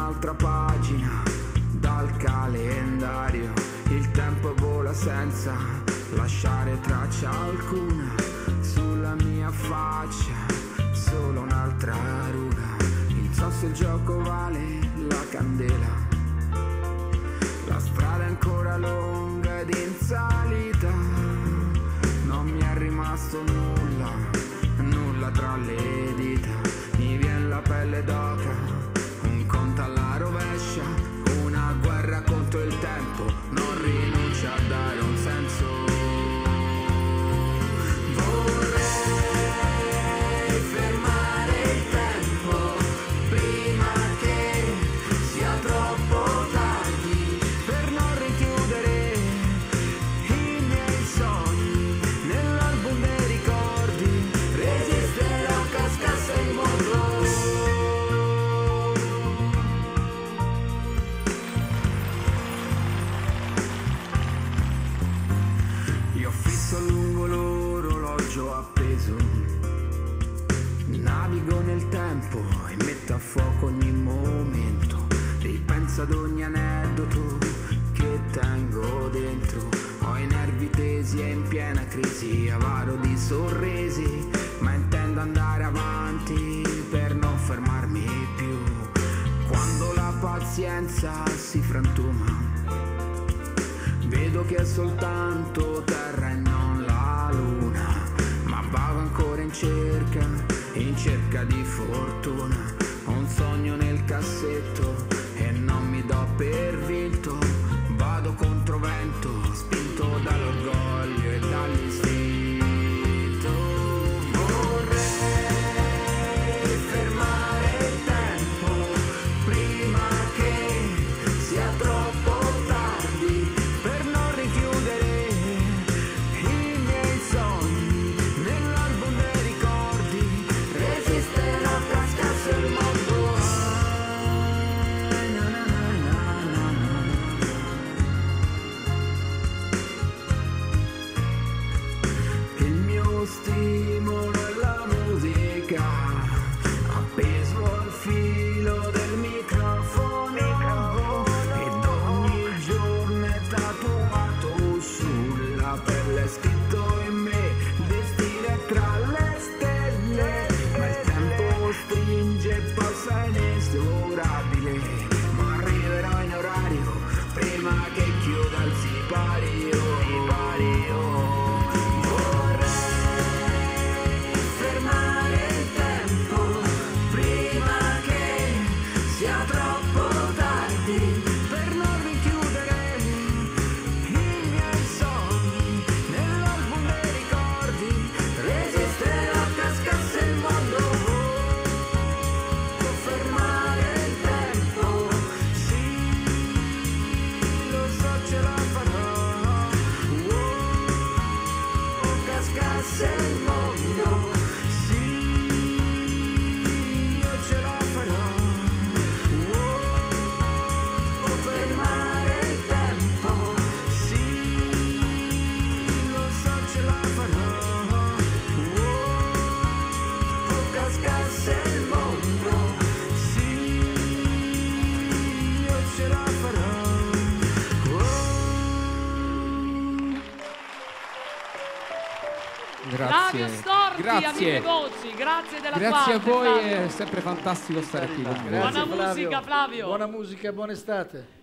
un'altra pagina dal calendario. Il tempo vola senza lasciare traccia alcuna sulla mia faccia, solo un'altra ruga. Il sasso il gioco vale la candela. La strada è ancora lunga ed in salita. Non mi è rimasto nulla, nulla tra le dita. Mi viene la pelle d'oca, un conto alla rovescia, una guerra contro il tempo, non rinuncia a dare un senso. Vorrei fermare il tempo prima che sia troppo tardi, per non richiudere i miei sogni nell'album dei ricordi. Resisterò, cascasse il mondo. Io fisso lungo l'orologio appeso, navigo nel tempo e metto a fuoco ogni momento. Ripenso ad ogni aneddoto che tengo dentro. Ho i nervi tesi e in piena crisi, avaro di sorrisi, ma intendo andare avanti per non fermarmi più. Quando la pazienza si frantuma, vedo che è soltanto terra e non la luna, ma vago ancora in cerca di fortuna. Ho un sogno nel cassetto e non mi do per vinto. Vado contro vento, spinto dall'orgoglio e dall'istinto. Vorrei fermare il tempo prima che sia troppo tardi, per non richiudere i miei sogni nell'album dei ricordi. Resisterò, cascasse il mondo. Il mio stimolo è la musica, appeso al filo del microfono, ed ogni giorno è tatuato sulla pelle, scritto in me, destino è tra le stelle. Ma il tempo stringe e passa inesorabile, ma arriverò in orario prima che chiuda il sipario. Vorrei fermare il tempo prima che sia troppo tardi, per non richiudere i miei sogni nell'album dei ricordi. Resisterò, cascasse il mondo. Può fermare il tempo, sì, lo so, ce la farò. Cascasse il mondo, sì, io ce la farò. Può fermare il tempo, sì, lo so, ce la farò. Può cascasse il mondo, sì, io ce la farò. Flavio Grazie. Storti, Grazie. amiche voci, grazie della Grazie a parte, voi, Flavio. è sempre fantastico stare qui con voi. Buona musica, Flavio. Buona musica, buona estate.